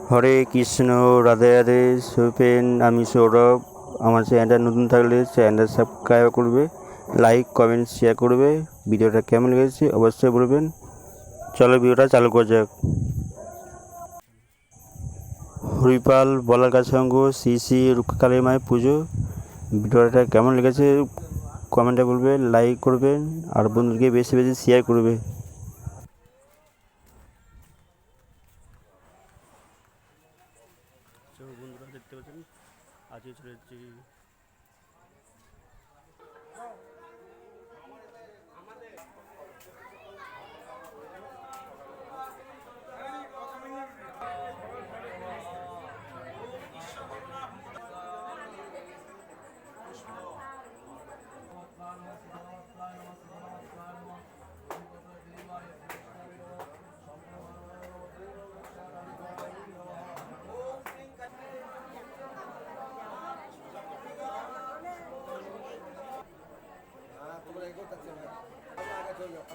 হরে কৃষ্ণ, রাধে রাধে। শুভেন, আমি সৌরভ। আমার চ্যানেলটা নতুন থাকলে চ্যানেলটা সাবস্ক্রাইব করবে, লাইক কমেন্ট শেয়ার করবে। ভিডিওটা কেমন লেগেছে অবশ্যই বলবেন। চলো ভিডিওটা চালু করা যাক। হরিপাল বলার সঙ্গ শ্রী শ্রী রুক্কালী মায়ের পুজো। ভিডিওটা কেমন লেগেছে কমেন্টে বলবেন, লাইক করবেন আর বন্ধুকে বেশি বেশি শেয়ার করবে। বন্ধুরা দেখতে পাচ্ছেন আজকে চলে যাচ্ছি তোমরা এগোতে চাচ্ছ না, আগে চলে যাও।